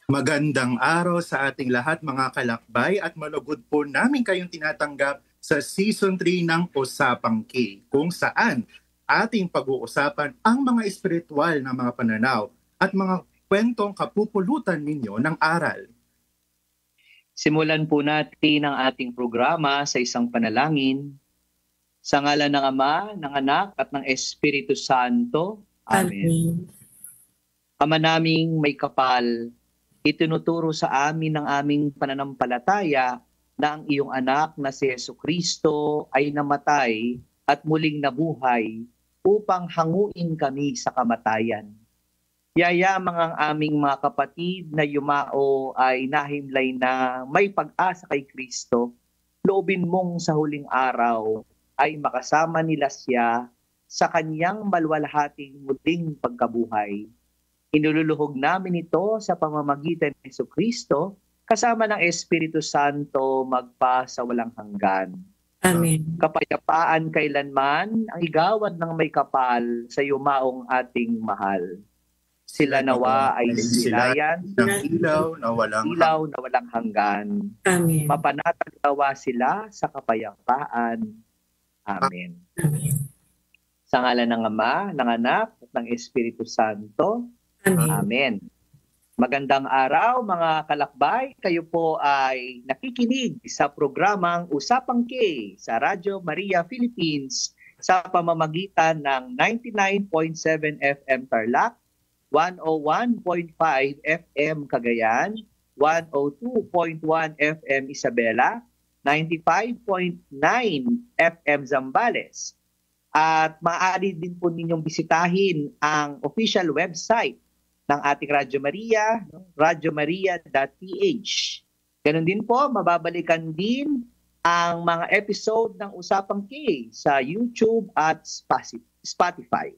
Magandang araw sa ating lahat mga kalakbay at malugod po namin kayong tinatanggap sa Season 3 ng Usapang K, kung saan ating pag-uusapan ang mga espiritual na mga pananaw at mga kwentong kapupulutan ninyo ng aral. Simulan po natin ang ating programa sa isang panalangin. Sa ngalan ng Ama, ng Anak at ng Espiritu Santo. Amen. Ama naming may kapal, itinuturo sa amin ng aming pananampalataya na ang iyong anak na si Jesucristo ay namatay at muling nabuhay upang hanguin kami sa kamatayan. Yayamang ang aming mga kapatid na yumao ay nahimlay na may pag-asa kay Kristo, loobin mong sa huling araw ay makasama nila siya sa kanyang malwalhating muling pagkabuhay. Inululuhog namin ito sa pamamagitan ni Jesucristo kasama ng Espiritu Santo magpa sa walang hanggan. Amen. Kapayapaan kailanman ang igawad ng may kapal sa yumaong ating mahal. Sila nawa ay silayan ng ilaw na walang hanggan. Amen. Mapanatag nawa sila sa kapayapaan. Amen. Amen. Sa ngalan ng Ama, ng Anak, at ng Espiritu Santo. Amen. Amen. Magandang araw mga kalakbay. Kayo po ay nakikinig sa programang Usapang K sa Radyo Maria Philippines sa pamamagitan ng 99.7 FM Tarlac, 101.5 FM Cagayan, 102.1 FM Isabela, 95.9 FM Zambales. At maaari din po ninyong bisitahin ang official website ng ating Radyo Maria, radyomaria.ph. Ganun din po, mababalikan din ang mga episode ng Usapang K sa YouTube at Spotify.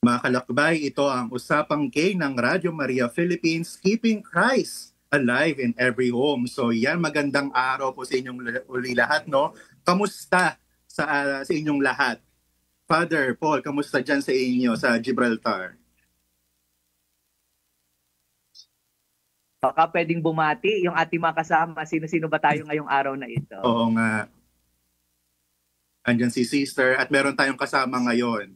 Mga kalakbay, ito ang Usapang K ng Radyo Maria Philippines, keeping Christ alive in every home. So yan, magandang araw po sa inyong uli lahat, no? Kamusta sa inyong lahat? Father Paul, kamusta dyan sa inyo sa Gibraltar? Baka pwedeng bumati yung ating mga kasama. Sino-sino ba tayo ngayong araw na ito? Oo nga. Andyan si Sister at meron tayong kasama ngayon.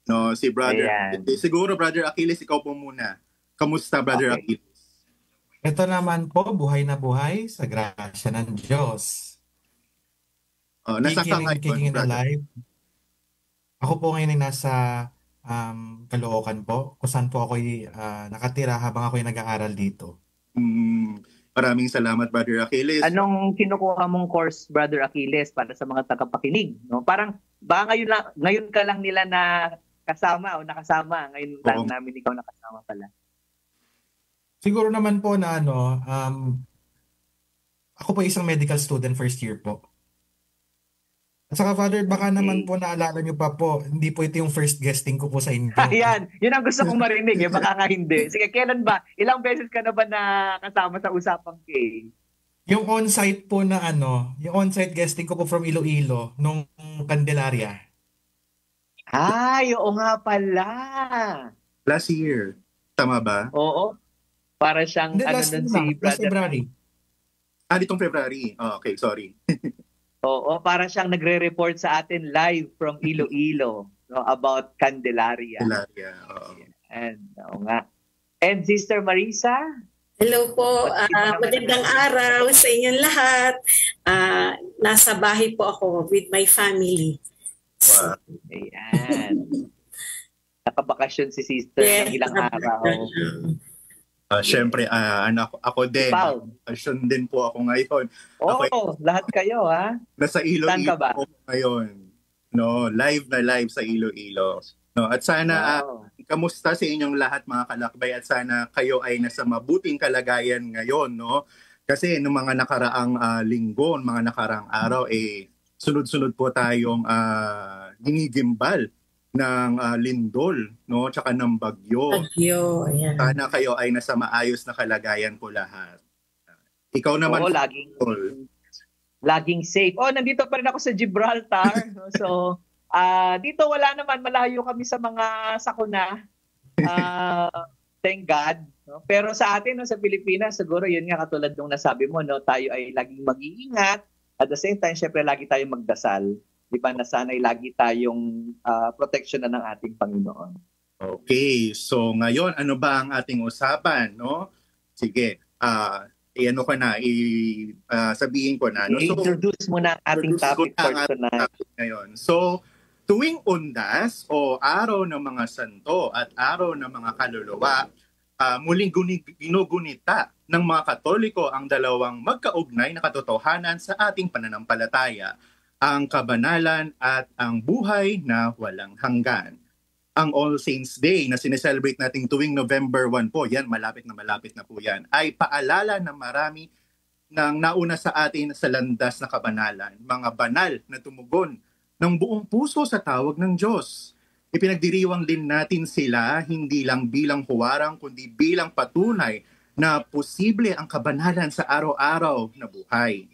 No, si Brother. Ayan. Siguro Brother Achilles, ikaw po muna. Kamusta Brother Okay. Achilles? Ito naman po, buhay na buhay sa grasya ng Diyos. Nasa ka ngayon, Kicking in brother? alive. Ako po ngayon ay nasa Caloocan po, kung saan po ako nakatira habang ako ay nag-aaral dito. Maraming salamat Brother Achilles. Anong kinukuha mong course, Brother Achilles, para sa mga tagapakinig? No? Parang ba ngayon ka lang nila na kasama o nakasama? Ngayon lang namin ikaw nakasama pala. Siguro naman po na ako po isang medical student first year po. At saka Father, baka naman po naalala niyo pa po, hindi po ito yung first guesting ko po sa inyo. Ayan, yun ang gusto kong marinig eh, baka nga hindi. Sige, kailan ba? Ilang beses ka na ba nakasama sa Usapang K? Yung on-site po na yung on-site guesting ko po from Iloilo, nung Candelaria. Ay, oo nga pala. Last year. Tama ba? Oo. Para siyang Hindi, last nun year si na, last Brother. February. Ditong February. Okay, sorry. Oo, para siyang nagre-report sa atin live from Iloilo, no, about Candelaria. Hilaria. Oo. And, oo nga. And Sister Marisa? Hello po. Magandang araw sa inyong lahat. Nasa bahay po ako with my family. Wow. Ayan. Nakabakasyon si Sister ng ilang araw. Siyempre, ako din. Paul. Pasyon din po ako ngayon. Oo, lahat kayo ha? Nasa Saan ka Iloilo ba? po ngayon. No, live na live sa Iloilo. No, at sana Wow. kamusta sa inyong lahat mga kalakbay at sana kayo ay nasa mabuting kalagayan ngayon, no? Kasi nung mga nakaraang linggo, mga nakaraang araw sunod-sunod po tayong ginigimbal ng lindol, no? Tsaka ng bagyo. Bagyo, ayan. Sana kayo ay nasa maayos na kalagayan po lahat. Ikaw naman, Oo, Paul. laging safe. Oh, nandito pa rin ako sa Gibraltar. No? So, dito wala naman. Malayo kami sa mga sakuna. Thank God. No? Pero sa atin, no, sa Pilipinas, siguro yun nga katulad nung nasabi mo, no, tayo ay laging mag-iingat. At the same time, syempre lagi tayong magdasal. Di ba, na sana'y lagi tayong protection na ng ating Panginoon. Okay, so ngayon, ano ba ang ating usapan, no? Sige, ano ko na, sabihin ko na. No? So, introduce mo na ang ating topic for tonight. Ngayon. So, tuwing Undas o Araw ng mga Santo at Araw ng mga Kaluluwa, muling ginugunita ng mga Katoliko ang dalawang magkaugnay na katotohanan sa ating pananampalataya, ang kabanalan at ang buhay na walang hanggan. Ang All Saints Day na sineselebrate natin tuwing November 1 po, yan, malapit na po yan, ay paalala ng marami ng nauna sa atin sa landas na kabanalan, mga banal na tumugon ng buong puso sa tawag ng Diyos. Ipinagdiriwang din natin sila hindi lang bilang huwarang kundi bilang patunay na posible ang kabanalan sa araw-araw na buhay.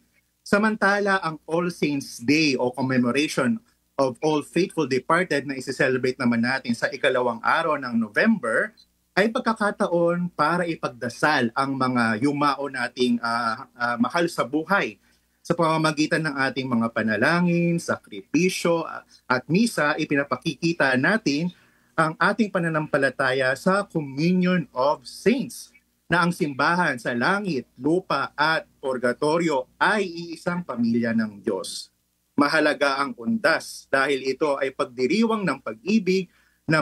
Samantala, ang All Saints Day o commemoration of all faithful departed na isi-celebrate naman natin sa ikalawang araw ng November ay pagkakataon para ipagdasal ang mga yumao nating mahal sa buhay sa pamamagitan ng ating mga panalangin, sakripisyo at misa. Ipinapakikita natin ang ating pananampalataya sa Communion of Saints na ang simbahan sa langit, lupa at purgatorio ay iisang pamilya ng Diyos. Mahalaga ang Undas dahil ito ay pagdiriwang ng pag-ibig na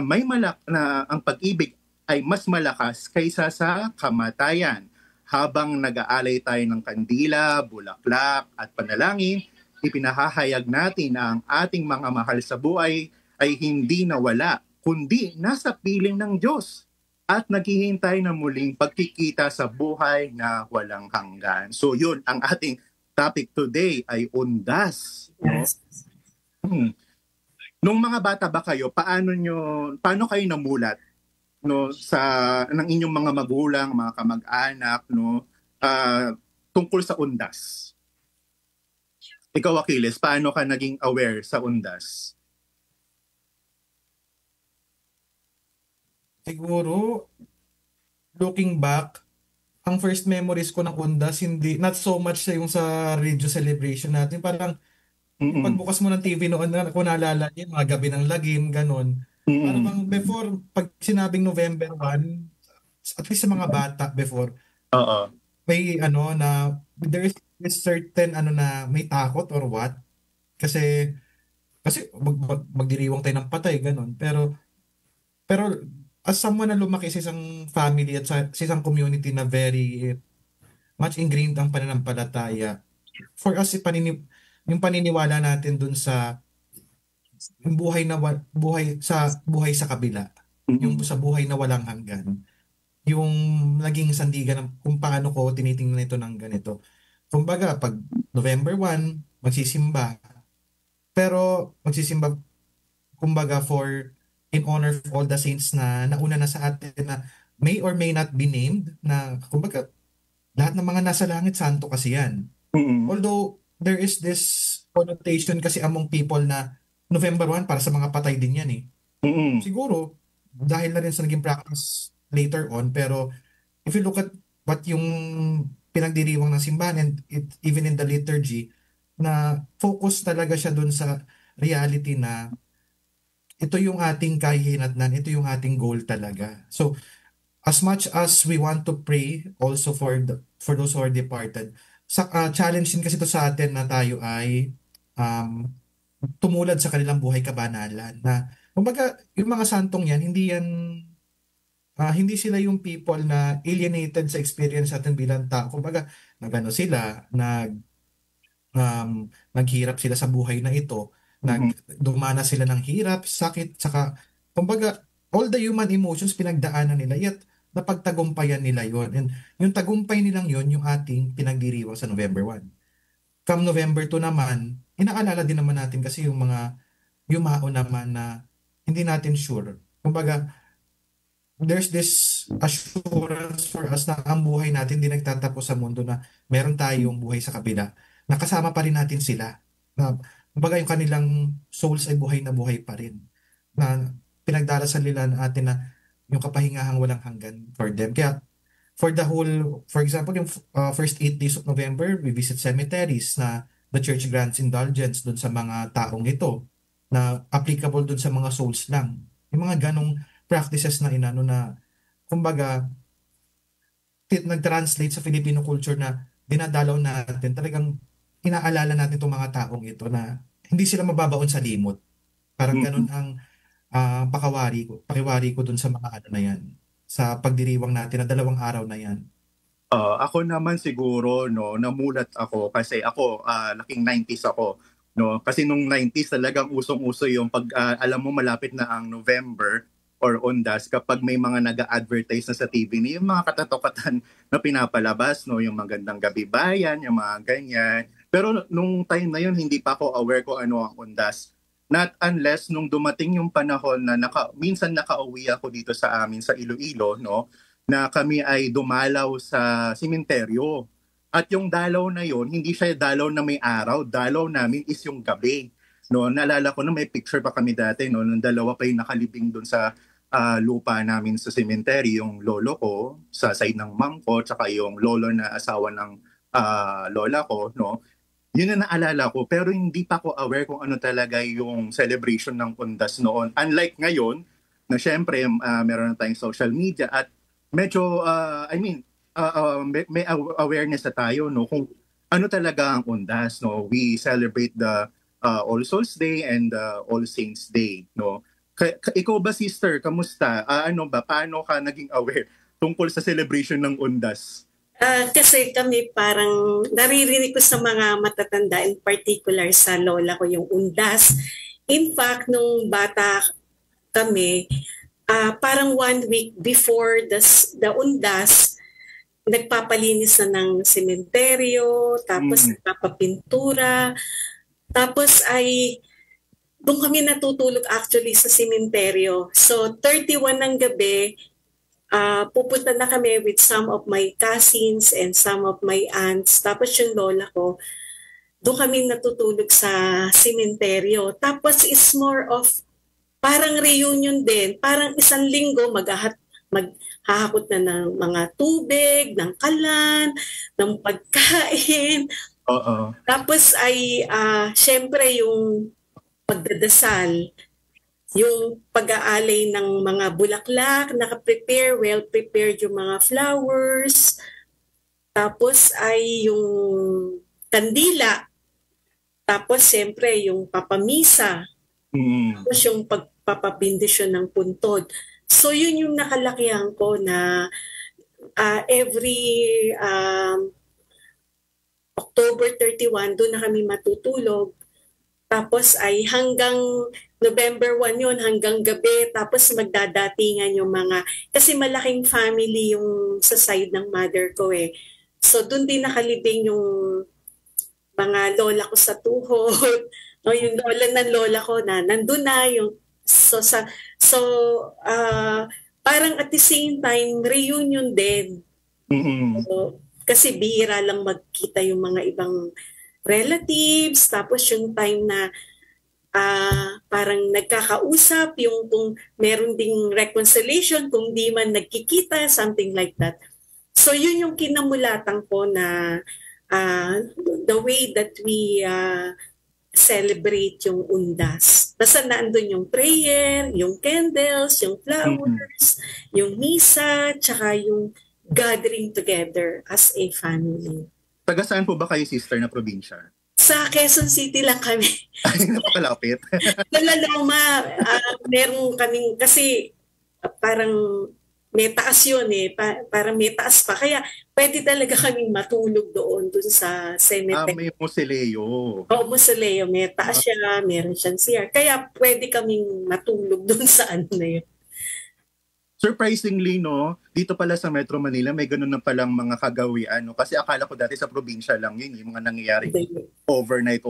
ang pag-ibig ay mas malakas kaysa sa kamatayan. Habang nag-aalay tayo ng kandila, bulaklak at panalangin, ipinahahayag natin na ang ating mga mahal sa buhay ay hindi nawala, kundi nasa piling ng Diyos at naghihintay na muling pagkikita sa buhay na walang hanggan. So yun, ang ating topic today ay Undas. Yes. Nung mga bata ba kayo, paano kayo namulat no ng inyong mga magulang, mga kamag-anak no tungkol sa Undas? Ikaw, Achilles, paano ka naging aware sa Undas? Siguro, looking back, ang first memories ko ng Undas, not so much yung sa radio celebration natin. Parang, pagbukas mo ng TV noon, kung naalala niyo, mga gabi ng lagim, ganun. Parang before, pag sinabing November 1, at least sa mga bata before, may there is this certain na may takot or what. Kasi magdiriwang tayo ng patay, ganun. Pero as someone na lumaki sa isang family at sa isang community na very much ingrained ang pananampalataya, for us, yung paniniwala natin dun sa yung buhay sa kabila, yung sa buhay na walang hanggan, yung naging sandigan ng kung paano ko tinitingnan ito ng ganito. Kumbaga, pag November 1, magsisimba. Pero magsisimba, kumbaga, in honor of all the saints na nauna na sa atin na may or may not be named, na kumbaga, lahat ng mga nasa langit, santo kasi yan. Although, there is this connotation kasi among people na November 1 para sa mga patay din yan eh. Siguro, dahil na rin sa naging practice later on, pero if you look at what yung pinagdiriwang ng simbahan and even in the liturgy, na focus talaga siya dun sa reality na ito yung ating kahihinatnan, ito yung ating goal talaga. So, as much as we want to pray also for those who are departed, challenge din kasi ito sa atin na tayo ay tumulad sa kanilang buhay kabanalan. Na, kumbaga, yung mga santong yan, hindi sila yung people na alienated sa experience natin bilang tao. Kumbaga, naghirap sila sa buhay na ito. Dumana sila ng hirap, sakit, saka kumbaga all the human emotions pinagdaanan nila, yet napagtagumpayan nila yon. And yung tagumpay nilang yon yung ating pinagdiriwang sa November 1. Come November 2 naman, inaalala din naman natin kasi yung mga yumao naman na hindi natin sure. Kumbaga, there's this assurance for us na ang buhay natin hindi nagtatapos sa mundo, na meron tayong buhay sa kabila. Nakasama pa rin natin sila. Na kumbaga yung kanilang souls ay buhay na buhay pa rin. Na pinagdarasal nila natin na yung kapahingahang walang hanggan for them. Kaya for the whole, for example, yung first 8 days of November, we visit cemeteries na the church grants indulgence dun sa mga taong ito na applicable dun sa mga souls lang. Yung mga ganong practices na inano na, kumbaga, nag-translate sa Filipino culture na dinadalaw natin, talagang inaalala natin itong mga taong ito na hindi sila mababaon sa limot. Parang ganun ang pakiwari ko dun sa mga ano na yan, sa pagdiriwang natin na 2 araw na yan. Ako naman siguro, no, namulat ako kasi ako, laking 90s ako. No? Kasi nung 90s talagang usong-uso yung pag, alam mo malapit na ang November or Undas, kapag may mga nag-advertise na sa TV, yung mga katatokatan na pinapalabas, no, yung Magandang Gabi Bayan, yung mga ganyan. Pero nung time na yun, hindi pa ako aware kung ano ang Undas. Not unless nung dumating yung panahon na minsan nakauwi ako dito sa amin sa Iloilo, no, na kami ay dumalaw sa sementeryo. At yung dalaw na yon, hindi siya dalaw na may araw, dalaw namin is yung gabi. No, naalala ko na may picture pa kami dati, no, nung dalawa pa yung nakalibing doon sa lupa namin sa cemetery, yung lolo ko sa side ng mom ko, tsaka yung lolo na asawa ng lola ko, no. Yun na naalala ko, pero hindi pa ako aware kung ano talaga yung celebration ng Undas noon. Unlike ngayon, na syempre meron na tayong social media at medyo, may awareness na tayo, no, kung ano talaga ang Undas, no. We celebrate the All Souls Day and All Saints Day, no. Ikaw ba, sister, kamusta? Paano ka naging aware tungkol sa celebration ng Undas? Kasi kami parang naririnig ko sa mga matatanda, in particular sa lola ko, yung Undas. In fact, nung bata kami, parang 1 week before the Undas, nagpapalinis na ng sementeryo, tapos nagpapapintura, tapos ay doon kami natutulog actually sa sementeryo. So 31 ng gabi, pupunta na kami with some of my cousins and some of my aunts. Tapos yung lola ko, doon kami natutulog sa sementeryo. Tapos it's more of parang reunion din. Parang 1 linggo maghahakot na ng mga tubig, ng kalan, ng pagkain. Tapos ay syempre yung pagdadasal, yung pag-aalay ng mga bulaklak, naka-prepare, well-prepared yung mga flowers. Tapos ay yung kandila. Tapos siyempre yung papamisa. Tapos yung pagpapabindisyon ng puntod. So yun yung nakalakihan ko na every October 31, doon na kami matutulog. Tapos ay hanggang November 1 yun, hanggang gabi. Tapos magdadatingan yung mga, kasi malaking family yung sa side ng mother ko eh. So doon din nakalibing yung mga lola ko sa tuhod. No, yung lola ng lola ko na nandun na yung parang at the same time reunion din. So, kasi bihira lang magkita yung mga ibang relatives, tapos yung time na parang nagkakausap, yung kung meron ding reconciliation, kung di man nagkikita, something like that. So yun yung kinamulatan ko na the way that we celebrate yung Undas. Basta naandun yung prayer, yung candles, yung flowers, yung misa, tsaka yung gathering together as a family. Taga saan po ba kayo, sister, na probinsya? Sa Quezon City lang kami. Ay, napakalapit. Nalaloma, meron kaming, kasi parang may taas yun eh, parang may taas pa. Kaya pwede talaga kaming matulog doon sa cemetery. May mausoleo. Oo, mausoleo. May taas siya, meron siyang CR. Kaya pwede kaming matulog doon sa ano na yun. Surprisingly, no, dito pala sa Metro Manila, may ganun na palang mga kagawian, no? Kasi akala ko dati sa probinsya lang yun, yung mga nangyayari overnight,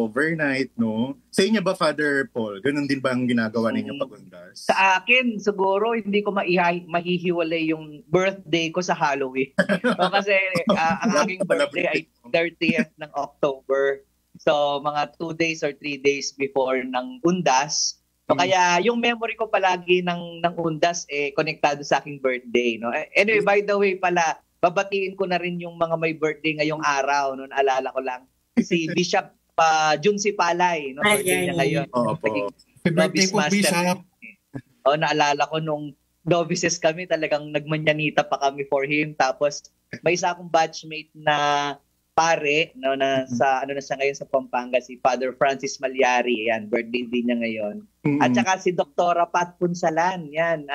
no? Sa inyo ba, Father Paul, ganun din ba ang ginagawa ninyo pag-Undas? Sa akin, siguro, hindi ko mahihiwalay yung birthday ko sa Halloween. So, kasi ang aking birthday ay 30th ng October. So, mga 2 days or 3 days before ng Undas. So, kaya yung memory ko palagi ng Undas konektado sa aking birthday, no. Anyway, by the way pala, babatiin ko na rin yung mga may birthday ngayong araw. No? Naalala ko lang. Si Bishop Jun Sipalay. No? Birthday niya ngayon. Opo. Happy birthday po, Bishop. Naalala ko nung novices kami, talagang nagmanyanita pa kami for him. Tapos may isa akong batchmate na pare, no, na sa na siya ngayon sa Pampanga, si Father Francis Malyari. Yan, birthday din niya ngayon. At saka si Doktora Pat Punsalan. Yan,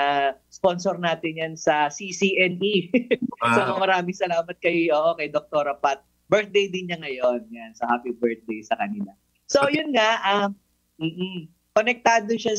sponsor natin yan sa CCNE. So maraming salamat kay Doktora Pat. Birthday din niya ngayon. Yan, so happy birthday sa kanila. So yun nga, konektado siya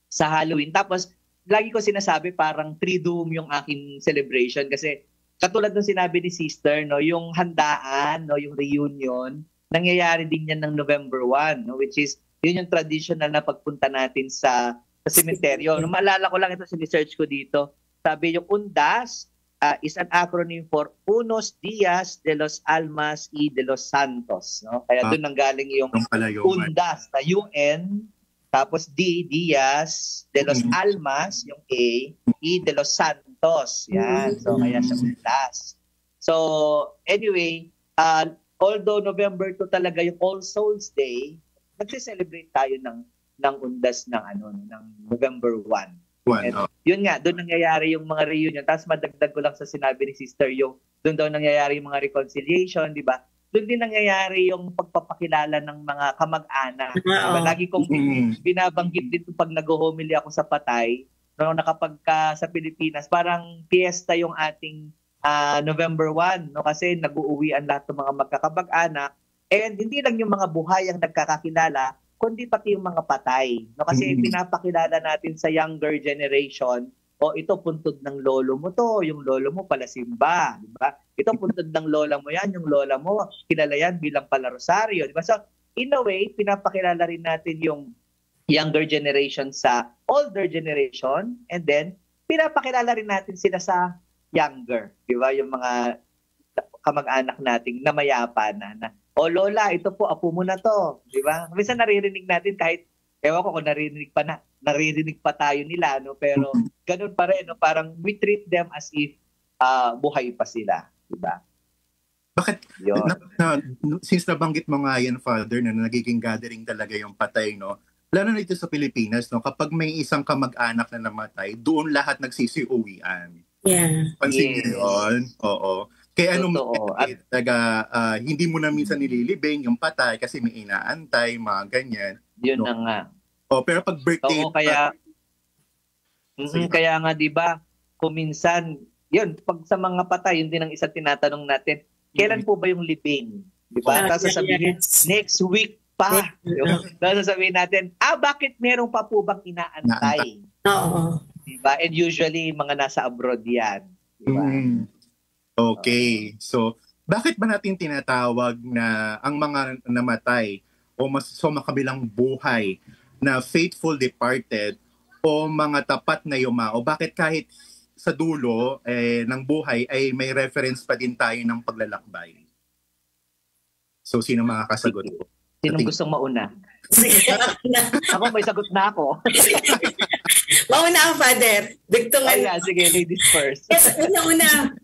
sa Halloween. Tapos lagi ko sinasabi parang triduum yung aking celebration kasi katulad ng sinabi ni Sister, no, yung handaan, no, yung reunion, nangyayari din yan ng November 1, no, which is yun yung traditional na pagpunta natin sa sementeryo. No, maalala ko lang ito, sinesearch ko dito. Sabi yung UNDAS is an acronym for Unos Días de los Almas y de los Santos. No? Kaya doon nanggaling yung UNDAS na UN, tapos Días de los Almas, yung A, y de los Santos. Yan. So, kaya siya UNDAS. So, anyway, although November 2 talaga yung All Souls Day, nagse-celebrate tayo ng UNDAS ng November 1. Yun nga, doon nangyayari yung mga reunion. Tapos madagdag ko lang sa sinabi ni Sister, yung doon daw nangyayari yung mga reconciliation, di ba? Doon din nangyayari yung pagpapakilala ng mga kamag-anak. Diba? Lagi kong binabanggit dito pag nag-homily ako sa Patay, no, nakapagka sa Pilipinas, parang fiesta yung ating November 1, no, kasi nag-uuwian lahat ng mga magkakamag-anak. And hindi lang yung mga buhay ang nagkakakilala, kundi pati yung mga patay. No, kasi pinapakilala natin sa younger generation, ito puntod ng lolo mo to, yung lolo mo pala Simba, di ba? Ito puntod ng lola mo yan, yung lola mo, kilala yan bilang pala Rosario, di ba? So, in a way, pinapakilala rin natin yung younger generation sa older generation, and then, pinapakilala rin natin sila sa younger, di ba? Yung mga kamag-anak nating namayapa na lola, ito po, apo mo na to, di ba? Minsan naririnig natin kahit, ewan ko kung naririnig pa tayo nila, no? Pero ganun pa rin, no? Parang we treat them as if buhay pa sila, di ba? Bakit, since nabanggit mo nga yan, Father, na nagiging gathering talaga yung patay, no? Lalo na dito sa Pilipinas, no? Kapag may isang kamag-anak na namatay, doon lahat nagsisiuwian. Yeah. Pansin niyo yun? Oo. Kaya hindi mo na minsan nililibing yung patay kasi may inaantay, mga ganyan. Yun na nga. Pero pag birthday... Kaya nga, di ba, kung minsan, yun, pag sa mga patay, yun din ang isang tinatanong natin, kailan po ba yung libing? Di ba? Tapos sasabihin, next week pa. Tapos sasabihin natin, bakit meron pa po bang inaantay? Oo. Di ba? And usually, mga nasa abroad yan. Di ba? Okay. So, bakit ba natin tinatawag na ang mga namatay o makabilang buhay na faithful departed o mga tapat na yumao? Bakit kahit sa dulo ng buhay ay may reference pa din tayo ng paglalakbay? So, sino makakasagot po? Sinong gustong mauna? Ako, may sagot na ako. Mauna ang Father. Sige, ladies first. Yes, una.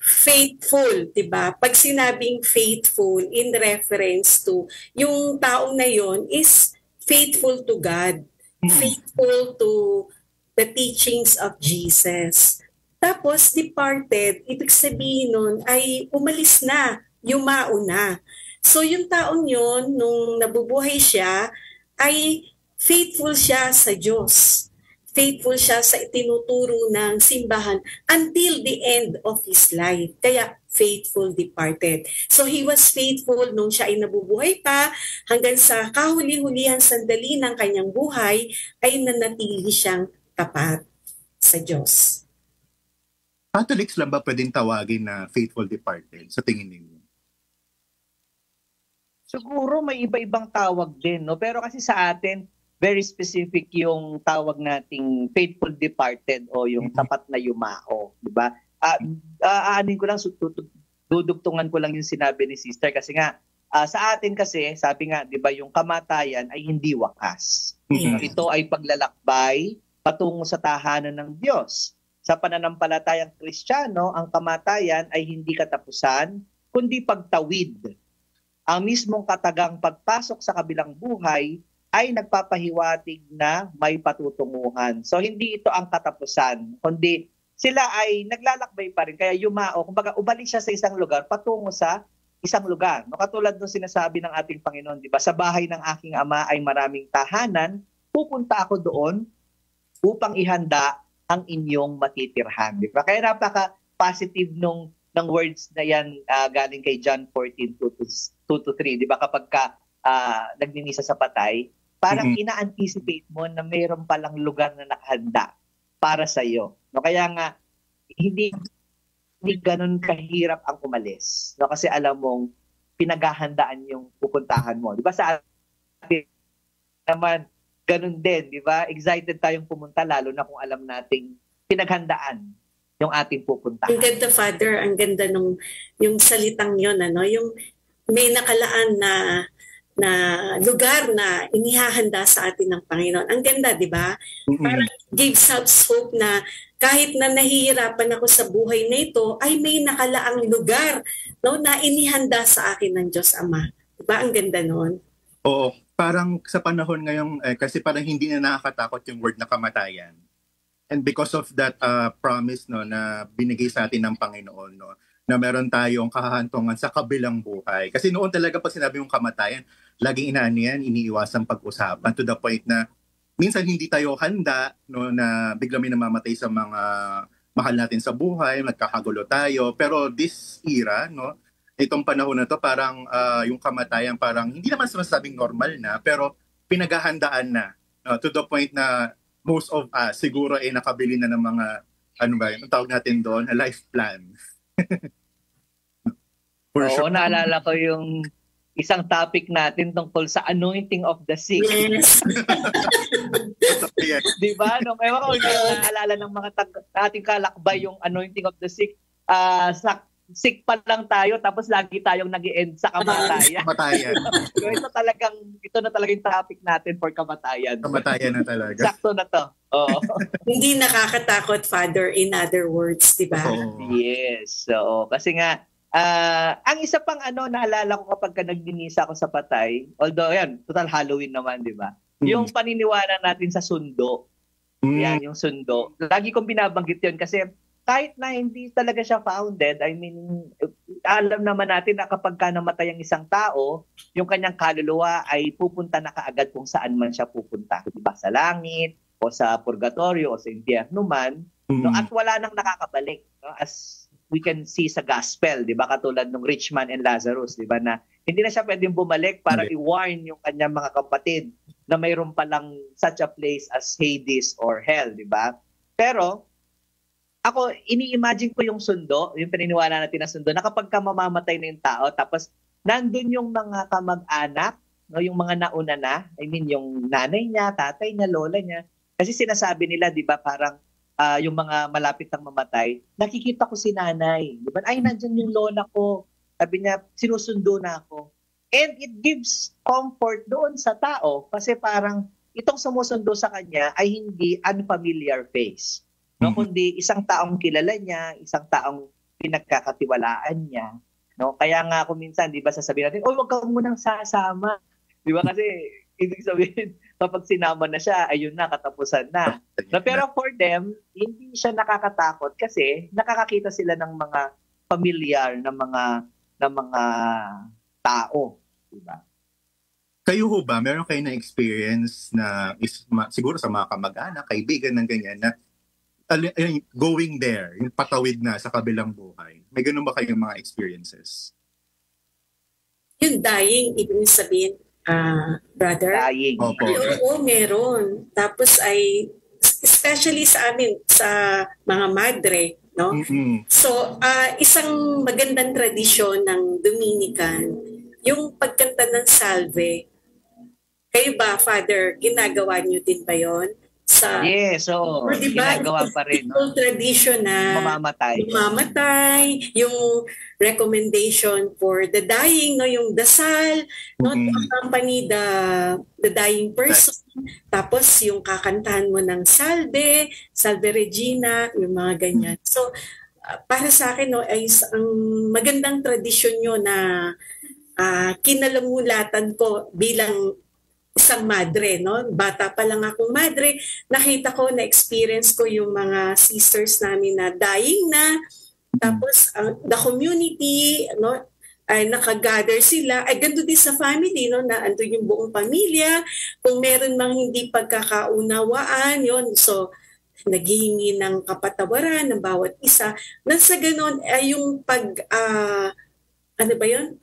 Faithful, 'di ba? Pag sinabing faithful in reference to yung taong na yon is faithful to God, faithful to the teachings of Jesus. Tapos departed, ibig sabihin nun ay umalis na, yumao na. So yung taong yon nung nabubuhay siya ay faithful siya sa Diyos. Faithful siya sa itinuturo ng simbahan until the end of his life. Kaya faithful departed. So he was faithful nung siya ay nabubuhay pa hanggang sa kahuli-hulihan sandali ng kanyang buhay ay nanatili siyang tapat sa Diyos. Catholics lang ba pwedeng tawagin na faithful departed sa tingin ninyo? Siguro may iba-ibang tawag din, no? Pero kasi sa atin, very specific yung tawag nating faithful departed o yung tapat na yumao, di ba? Aanin ko lang, dudugtungan ko lang yung sinabi ni Sister kasi nga, sa atin kasi, sabi nga, di ba, yung kamatayan ay hindi wakas. Ito ay paglalakbay patungo sa tahanan ng Diyos. sa pananampalatayang Kristiyano, ang kamatayan ay hindi katapusan, kundi pagtawid. Ang mismong katagang pagpasok sa kabilang buhay ay nagpapahiwatig na may patutunguhan. So hindi ito ang katapusan, kundi sila ay naglalakbay pa rin. Kaya yumao, kumbaga ubalik siya sa isang lugar patungo sa isang lugar. No, katulad ng sinasabi ng ating Panginoon, di ba? Sa bahay ng aking ama ay maraming tahanan, pupunta ako doon upang ihanda ang inyong matitirhan. Di ba? Kaya napaka-positive ng words na yan galing kay John 14:2-3. Di ba? Kapag nagninisa sa patay, parang ina-anticipate mo na mayroon palang lugar na nakahanda para sa iyo. No, kaya nga, hindi ganun kahirap ang umalis. No, kasi alam mong pinaghahandaan yung pupuntahan mo. Di ba sa atin naman, ganun din, di ba? Excited tayong pumunta, lalo na kung alam nating pinaghandaan yung ating pupuntahan. Ang ganda, Father. Ang ganda nung yung salitang yon, ano? Yung may nakalaan na lugar na inihahanda sa atin ng Panginoon. Ang ganda, di ba? Parang gives us hope na kahit na nahihirapan ako sa buhay na ito, ay may nakalaang lugar, no, na inihanda sa akin ng Diyos Ama. Di ba? Ang ganda nun. Oo, parang sa panahon ngayon, kasi parang hindi na nakakatakot yung word na kamatayan. And because of that promise, no, na binigay sa atin ng Panginoon, no, na meron tayong kahahantungan sa kabilang buhay. Kasi noon talaga pag sinabi yung kamatayan, laging inaaniyan, iniiwasan pag-usapan to the point na minsan hindi tayo handa, no, na bigla may namamatay sa mga mahal natin sa buhay, nagkakagulo tayo. Pero this era, no, itong panahon na to, parang yung kamatayan parang hindi naman masasabing normal na, pero pinaghahandaan na, to the point na most of us siguro ay nakabili na ng mga, ano ba yun, ang tawag natin doon, a life plan. Oo, naalala ko yung isang topic natin tungkol sa anointing of the sick. Yes. Di ba? No, ewan ko, naalala ng mga ating kalakbay yung anointing of the sick. Sick pa lang tayo, tapos lagi tayong nag-i-end sa kamatayan. Kamatayan. So ito na talaga yung topic natin for kamatayan. Kamatayan na talaga. Sakto na to. Oo. Hindi nakakatakot, Father, in other words, di ba? Yes. So, kasi nga, ang isa pang naalala ko kapag nagdinisa ako sa patay, although yan, total Halloween naman, di ba? Yung paniniwala natin sa sundo. Yan, yung sundo. Lagi kong binabanggit yun kasi kahit na hindi talaga siya founded, I mean, alam naman natin na kapag namatay ang isang tao, yung kanyang kaluluwa ay pupunta na kaagad kung saan man siya pupunta. Diba? Sa langit, o sa purgatorio, o sa impyerno man. No? At wala nang nakakabalik. No? As we can see sa gospel, di ba? Katulad ng rich man and Lazarus, di ba? Na hindi na siya pwedeng bumalik para i-warn yung kanyang mga kapatid na mayroon palang such a place as Hades or Hell, di ba? Pero, ako, ini-imagine ko yung sundo, yung paniniwala natin na sundo, na kapag mamamatay na yung tao, tapos nandun yung mga kamag-anak, no, yung mga nauna na, I mean, yung nanay niya, tatay niya, lola niya. Kasi sinasabi nila, di ba, parang yung mga malapit ang mamatay, nakikita ko si nanay. Di ba? Ay, nandyan yung lola ko. Sabi niya, sinusundo na ako. And it gives comfort doon sa tao kasi parang itong sumusundo sa kanya ay hindi unfamiliar face. No, kundi isang taong kilala niya, isang taong pinagkakatiwalaan niya, no? Kaya nga kung minsan, 'di ba, sasabihin natin, "Oy, wag ka munang sasama." 'Di ba? Kasi ibig sabihin, kapag sinama na siya, ayun na, katapusan na. No, pero for them, hindi siya nakakatakot kasi nakakakita sila ng mga familiar na mga tao, 'di ba? Kayo ho ba, meron kayo na experience na siguro sa mga kamag-anak, kaibigan ng ganyan na going there, yung patawid na sa kabilang buhay? May ganun ba kayong mga experiences? Yung dying, ibig sabihin, brother? Dying. Oo, meron. Tapos ay, especially sa amin, sa mga madre, no? So, isang magandang tradisyon ng Dominican, yung pagkanta ng salve. Kayo ba, Father, ginagawa niyo din ba yon? sa Yes, so diba, ginagawa pa rin, no? tradition na mamamatay, yung recommendation for the dying, no, yung dasal, no, to accompany the dying person. Tapos yung kakantahan mo ng Salve Regina, yung mga ganyan. So para sa akin, no, ay ang magandang tradisyon nyo na kinalamulatan ko bilang isang madre, no? Bata pa lang akong madre, nakita ko, na-experience ko yung mga sisters namin na dying na, tapos the community, no, ay nakagather sila, ay ganito din sa family, no, na andun yung buong pamilya, kung meron mang hindi pagkakaunawaan, yon, so naghihingi ng kapatawaran ng bawat isa, na sa ganon ay yung ano ba yun,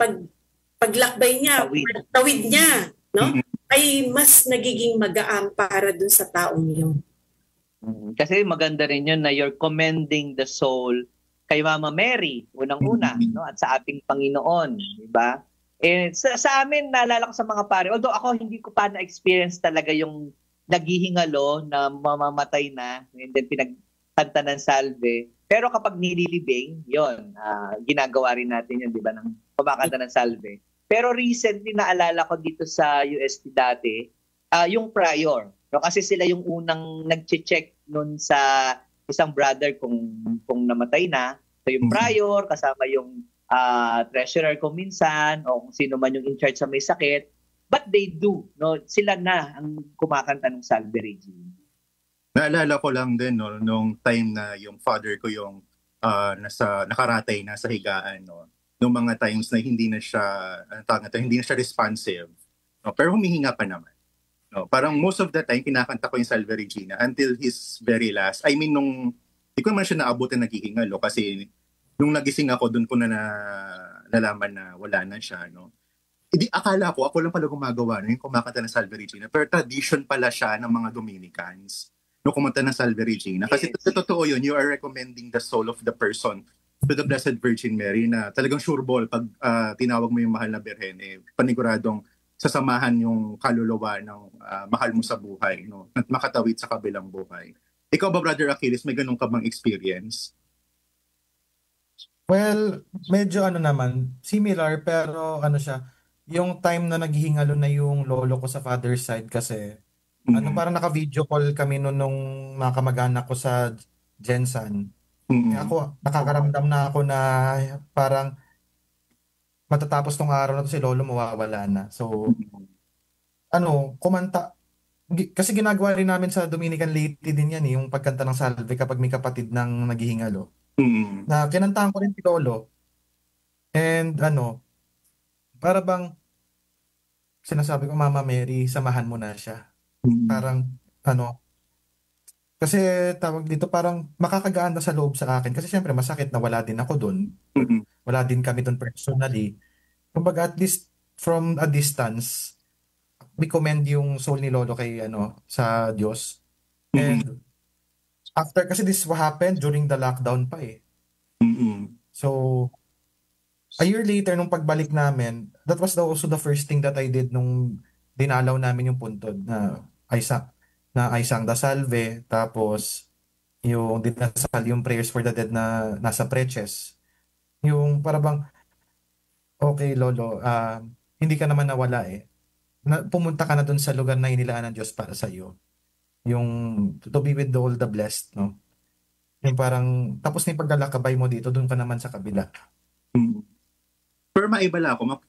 paglakbay niya, tawid niya, no? Ay mas nagiging magaang para dun sa taong yun. Kasi maganda rin yun na you're commending the soul kay Mama Mary, unang-una, no? At sa ating Panginoon, di ba? Eh, sa amin, naalala ko sa mga pare, although ako hindi ko pa na-experience talaga yung naghihingalo na mamamatay na, and then pinagkanta ng salve. Pero kapag nililibing, yun, ginagawa rin natin yun, di ba, ng kumakanta ng salve. Pero recently, naalala ko dito sa UST dati, yung prior. No? Kasi sila yung unang nag-check nun sa isang brother kung namatay na. So yung prior, kasama yung treasurer kung minsan, o kung sino man yung in charge sa may sakit. But they do. No? Sila na ang kumakanta ng Salve Regina. Naalala ko lang din, no, nung time na yung father ko yung nakaratay na sa higaan, no. Nung mga times na hindi na siya responsive, no? Pero humihinga pa naman, no? Parang most of the time kinakanta ko yung Salve Regina until his very last. I mean, hindi ko naman siya naabutin naghihingalo kasi nung nagising ako, doon ko na nalaman na wala na siya, no? Hindi, akala ko ako lang pala gumagawa, no, yung kumakanta ng Salve Regina, pero tradition pala siya ng mga Dominicans, no, kumanta ng Salve Regina. Kasi totoo yun, you are recommending the soul of the person to the Blessed Virgin Mary, na talagang sure ball pag tinawag mo yung mahal na Birhen, paniguradong sasamahan yung kaluluwa ng mahal mo sa buhay, no, at makatawid sa kabilang buhay. Ikaw ba, Brother Achilles, may ganun ka bang experience? Well, medyo naman, similar, pero siya, yung time na naghihingalo na yung lolo ko sa father's side kasi, parang naka-video call kami nung mga kamag-anak ko sa Jensan. Ako, nakakaramdam na ako na parang matatapos tong araw na to si lolo mawawala na. So, kumanta. Kasi ginagawa rin namin sa Dominican lately din yan, yung pagkanta ng salve kapag may kapatid ng naghihingalo. Na kinantahan ko rin si lolo. And para bang sinasabi ko, Mama Mary, samahan mo na siya. Parang, kasi tawag dito, parang makakagaan na sa loob sa akin. Kasi syempre, masakit na wala din ako doon. Wala din kami doon personally. Kumbaga, at least from a distance, we commend yung soul ni Lolo kay, sa Diyos. And after, kasi this what happened during the lockdown pa eh. So, a year later, nung pagbalik namin, that was also the first thing that I did nung dinalaw namin yung puntod na I sang the salve, tapos yung dinasal yung prayers for the dead na nasa preces. Yung parang, okay Lolo, hindi ka naman nawala eh. Pumunta ka na dun sa lugar na inilaan ng Diyos para sa iyo. Yung to be with all the blessed, no? Yung parang, tapos na yung paglalakabay mo dito, dun ka naman sa kabila. Pero maibala ako,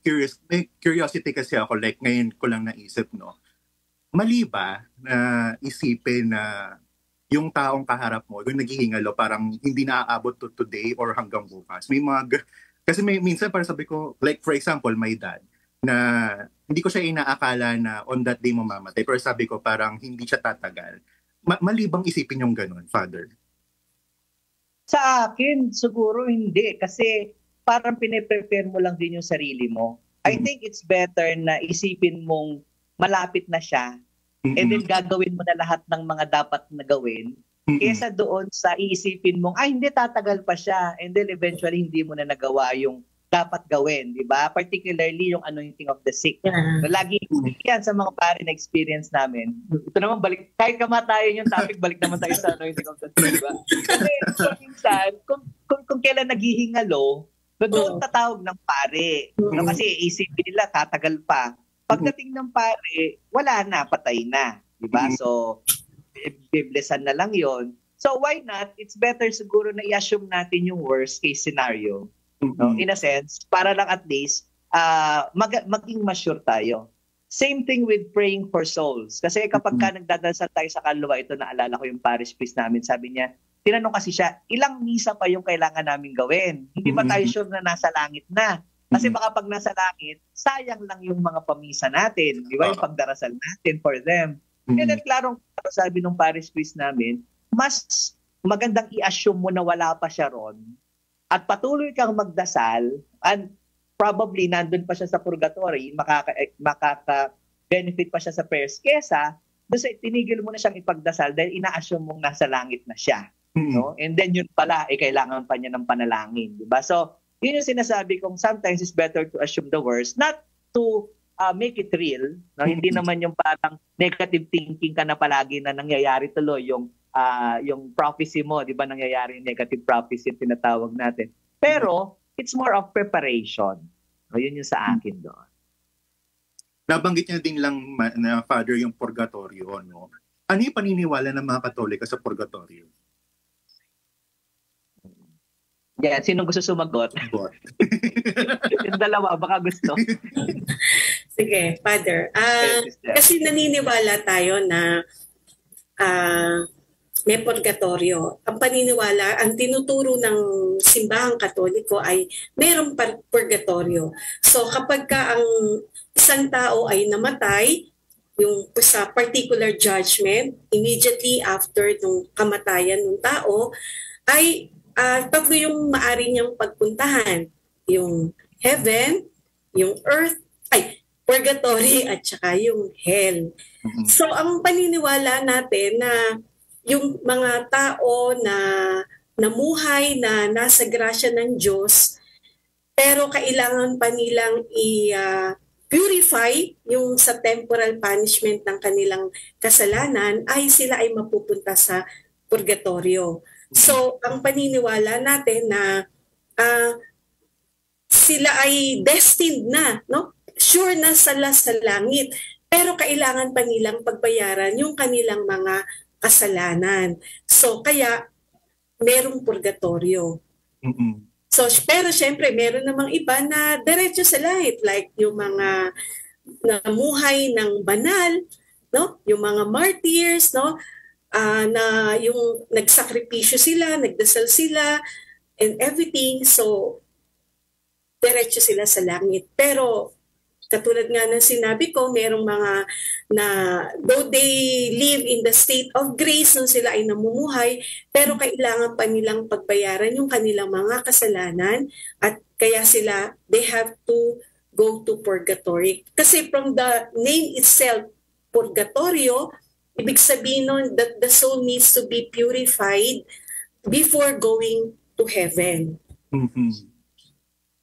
may curiosity kasi ako, like ngayon ko lang naisip, no? Mali ba na isipin na yung taong kaharap mo, yung naghihingalo, parang hindi naaabot to today or hanggang bukas? Kasi minsan parang sabi ko, like for example, my dad, na hindi ko siya inaakala na on that day mamamatay, pero sabi ko parang hindi siya tatagal. Mali bang isipin yung ganun, Father? Sa akin, siguro hindi. Kasi parang pine-prepare mo lang din yung sarili mo. I think it's better na isipin mong malapit na siya, and then gagawin mo na lahat ng mga dapat na gawin, kesa doon sa iisipin mong, hindi, tatagal pa siya, and then eventually hindi mo na nagawa yung dapat gawin, di ba? Particularly yung anointing of the sick. So, lagi yan sa mga pare na experience namin. Ito naman, balik, kahit kamatayan yung topic, balik naman tayo sa anointing of the sick, di ba? Kasi minsan, kung kailan naghihingalo, doon tatawag ng pare. No, kasi isipin nila, tatagal pa. Pagdating ng pare, wala na, patay na. Di ba? So, biblesan na lang yon. So, why not? It's better siguro na i-assume natin yung worst case scenario. No? In a sense, para lang at least maging mature tayo. Same thing with praying for souls. Kasi kapag ka nagdadasal tayo sa kaluluwa, ito naalala ko yung parish priest namin, sabi niya, tinanong kasi siya, ilang misa pa yung kailangan namin gawin? Hindi ba tayo sure na nasa langit na? Kasi baka pag nasa langit, sayang lang yung mga pamisa natin. Di ba? Yung pagdarasal natin for them. And then, klarong sabi ng parish priest namin, mas magandang i-assume mo na wala pa siya ron at patuloy kang magdasal and probably nandun pa siya sa purgatory, makaka-benefit pa siya sa prayers kesa doon sa tinigil mo na siyang ipagdasal dahil ina-assume mong nasa langit na siya. No? And then yun pala, kailangan pa niya ng panalangin. Diba? So, yun yung sinasabi kong sometimes it's better to assume the worst, not to make it real. No? Hindi naman yung parang negative thinking ka na palagi na nangyayari tuloy yung prophecy mo, di ba nangyayari yung negative prophecy yung tinatawag natin. Pero, it's more of preparation. So, yun yung sa akin doon. Nabanggit niya din lang na Father yung purgatorio. No? Ano yung paniniwala ng mga Katolika sa purgatorio? Yeah, sinong gusto sumagot? Yung dalawa, baka gusto. Sige, Father. Kasi naniniwala tayo na may purgatorio. Ang paniniwala, ang tinuturo ng simbahang Katoliko ay mayroong purgatorio. So kapag ka ang isang tao ay namatay, yung sa particular judgment, immediately after nung kamatayan ng tao, ay tatlo yung maari niyang pagpuntahan. Yung heaven, yung earth, purgatory, at saka yung hell. So ang paniniwala natin na yung mga tao na namuhay na nasa grasya ng Diyos, pero kailangan pa nilang i-purify yung sa temporal punishment ng kanilang kasalanan, ay sila ay mapupunta sa purgatorio. So, ang paniniwala natin na sila ay destined na, no? Sure na sila sa langit, pero kailangan pa nilang pagbayaran yung kanilang mga kasalanan. So, kaya, merong purgatorio. So, pero syempre, meron namang iba na diretso sa langit, like yung mga namuhay ng banal, no? Yung mga martyrs, no? Na yung nagsakripisyo sila, nagdasal sila, and everything. So, diretso sila sa langit. Pero, katulad nga ng sinabi ko, merong mga na though they live in the state of grace nung sila ay namumuhay, pero kailangan pa nilang pagbayaran yung kanilang mga kasalanan at kaya sila, they have to go to purgatory. Kasi from the name itself, purgatorio, ibig sabihin nun that the soul needs to be purified before going to heaven.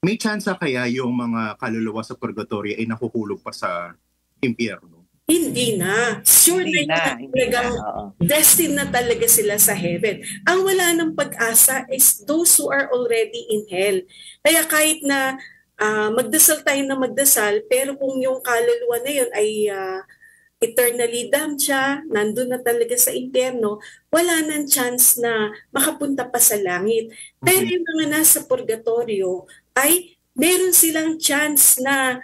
May chance kaya yung mga kaluluwa sa purgatory ay nakukulog pa sa impyerno? Hindi na. Sure Hindi na talagang destined na talaga sila sa heaven. Ang wala ng pag-asa is those who are already in hell. Kaya kahit na magdasal tayo na magdasal, pero kung yung kaluluwa na yun ay eternally damned siya, nandun na talaga sa impyerno, wala nang chance na makapunta pa sa langit. Pero yung mga nasa purgatorio, ay meron silang chance na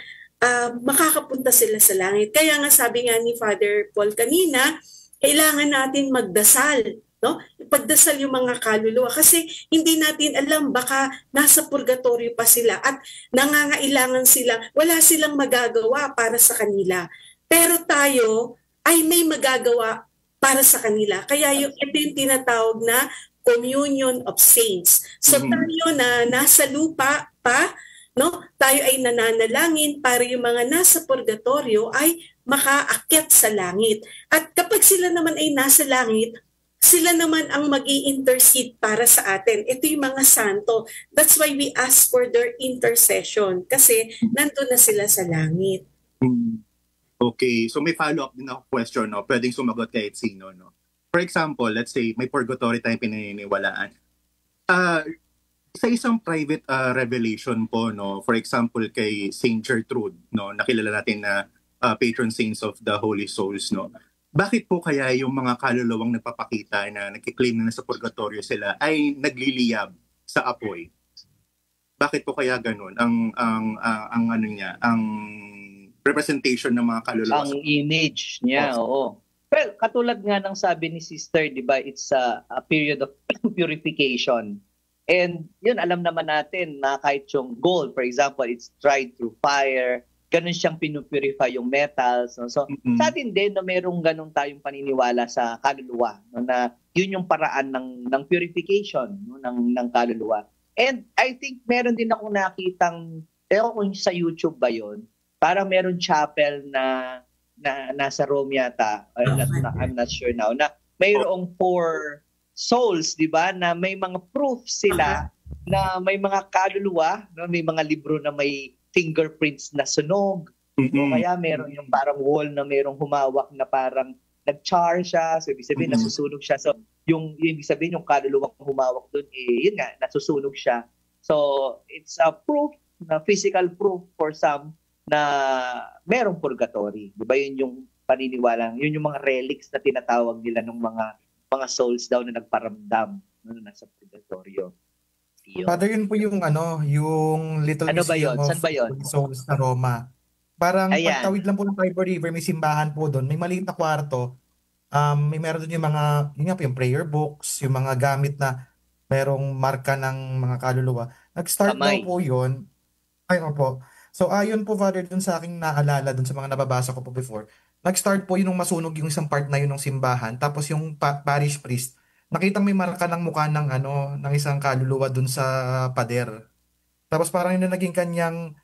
makakapunta sila sa langit. Kaya nga sabi nga ni Father Paul kanina, kailangan natin magdasal, no? Ipagdasal yung mga kaluluwa kasi hindi natin alam baka nasa purgatorio pa sila at nangangailangan sila, wala silang magagawa para sa kanila. Pero tayo ay may magagawa para sa kanila. Kaya ito yung tinatawag na communion of saints. So tayo na nasa lupa pa, no? Tayo ay nananalangin para yung mga nasa purgatorio ay makaakyat sa langit. At kapag sila naman ay nasa langit, sila naman ang mag-i-intercede para sa atin. Ito yung mga santo. That's why we ask for their intercession kasi nandun na sila sa langit. Okay, so may follow-up din ako question, no? Pwedeng sumagot kahit sino, no? For example, let's say may purgatory tayong pinaniniwalaan. Sa isang private revelation po, no? For example, kay Saint Gertrude, no? Nakilala natin na patron saints of the Holy Souls, no? Bakit po kaya yung mga kaluluwang nagpapakita na nagkiklaim na nasa purgatorio sila ay nagliliyab sa apoy? Bakit po kaya ganun? Ang ano niya, ang representation ng mga kaluluwa. Ang image niya, oo. Well, katulad nga ng sabi ni Sister, di ba, it's a period of purification. And yun, alam naman natin na kahit yung gold, for example, it's tried through fire, ganun siyang pinupurify yung metals. No? So, sa atin din, no, merong ganun tayong paniniwala sa kaluluwa, no, na yun yung paraan ng purification, no, ng kaluluwa. And I think meron din akong nakitang, kung sa YouTube ba yun, parang meron chapel na nasa Rome yata, I'm not sure now, na mayroong 4 souls, di ba, na may mga proof sila na may mga kaluluwa, no, may mga libro na may fingerprints na sunog, o kaya meron yung parang wall na merong humawak na parang nag-char siya, so ibig sabihin nasusunog siya. So yung ibig sabihin yung kaluluwa humawak doon, yun nga, nasusunog siya. So it's a proof, na physical proof for some na merong purgatory. Di ba yun yung paniniwala, yun yung mga relics na tinatawag nila ng mga souls daw na nagparamdam na nasa purgatorio. Father, yun po yung yung Little Ano ba Museum yun? Saan ba yun? of Souls sa Roma. Parang Ayan. pagtawid lang po ng Tiber River, may simbahan po doon, may maliit na kwarto. May meron doon yung mga, yun nga po, yung prayer books, yung mga gamit na merong marka ng mga kaluluwa. Nag-start daw Kamay. po yun. Ay, opo. So, ayon po, Father, dun sa aking naalala, dun sa mga nababasa ko po before, nag-start po yun nung masunog yung isang part na yun ng simbahan. Tapos yung parish priest, nakitang may marka ng mukha ng isang kaluluwa dun sa pader. Tapos parang yun na naging kanyang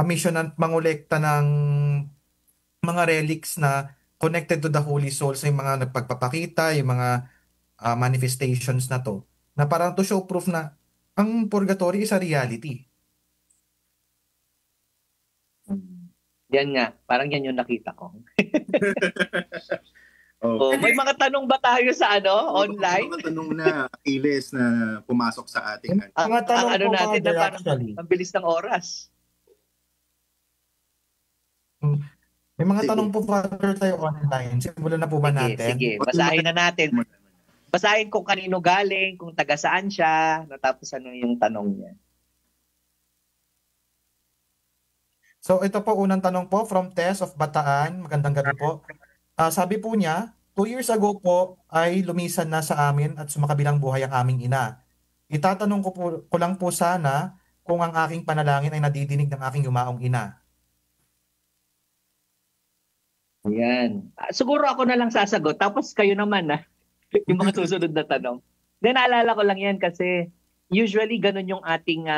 mission na mangolekta ng mga relics na connected to the Holy Souls, yung mga nagpagpapakita, yung mga manifestations na to, na parang to show proof na ang purgatory is a reality. Yan nga, parang yan yung nakita ko. Okay. May mga tanong ba tayo sa online? Mga tanong na Achilles na pumasok sa ating Mga tanong Ang po, natin Father, na parang actually. ang bilis ng oras. May mga Sige. tanong po, Father, tayo online. Simulan na po ba natin? Sige, basahin na natin. Basahin kung kanino galing, kung taga saan siya, natapos ano yung tanong niya. So ito po, unang tanong po from Tess of Bataan. Magandang gabi po. Sabi po niya, 2 years ago po ay lumisan na sa amin at sumakabilang buhay ang aming ina. Itatanong ko lang po sana kung ang aking panalangin ay nadidinig ng aking yumaong ina. Ayan. Siguro ako na lang sasagot, tapos kayo naman yung mga susunod na tanong. Then naalala ko lang yan kasi usually ganun yung ating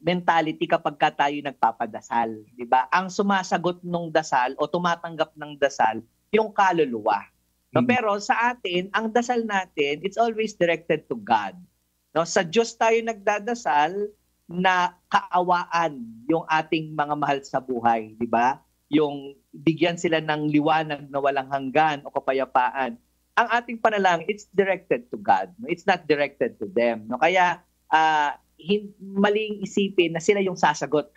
mentality kapag tayo nagpapadasal, di ba? Ang sumasagot ng dasal o tumatanggap ng dasal, yung kaluluwa. No? Pero sa atin, ang dasal natin, it's always directed to God. No? Sa Diyos tayo nagdadasal na kaawaan yung ating mga mahal sa buhay, di ba? Yung bigyan sila ng liwanag na walang hanggan o kapayapaan. Ang ating panalangin, it's directed to God. No? It's not directed to them. No? Kaya, maling isipin na sila yung sasagot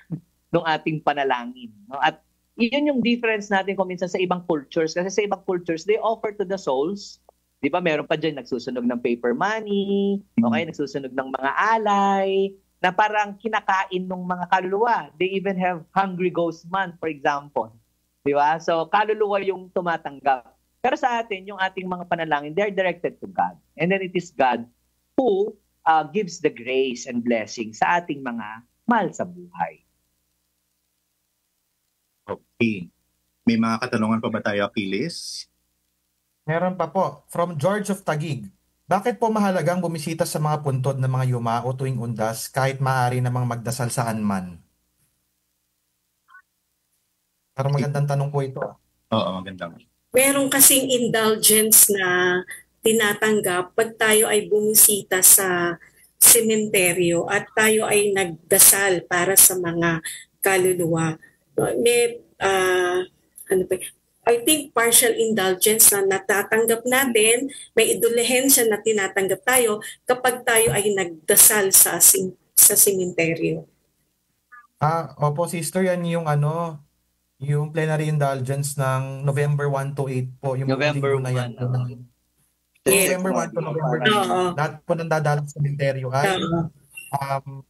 ng ating panalangin. No? At yun yung difference natin kung minsan sa ibang cultures. Kasi sa ibang cultures, they offer to the souls. Di ba, meron pa dyan nagsusunog ng paper money, okay, nagsusunog ng mga alay, na parang kinakain ng mga kaluluwa. They even have Hungry Ghost Month, for example. Di ba? So, kaluluwa yung tumatanggap. Pero sa atin, yung ating mga panalangin, they're directed to God. And then it is God who gives the grace and blessing sa ating mga mahal sa buhay. Okay. May mga katanungan pa ba tayo, Achilles? Meron pa po, from George of Taguig. Bakit po mahalagang bumisita sa mga puntod ng mga yumao tuwing undas kahit maaari namang magdasal saan man? Parang magandang tanong po ito. Oo, magandang. Meron kasing indulgence na tinatanggap pag tayo ay bumisita sa sementeryo at tayo ay nagdasal para sa mga kaluluwa. May, ano pa, I think partial indulgence na natatanggap natin, may indulhensya na tinatanggap tayo kapag tayo ay nagdasal sa sementeryo. Opo, sister, yan yung yung plenary indulgence ng November 1 to 8 po, yung November linggo na yan 1. po. Yes. November 1 to November 8, Oo. lahat po ng dadalo sa sementeryo ay Oo.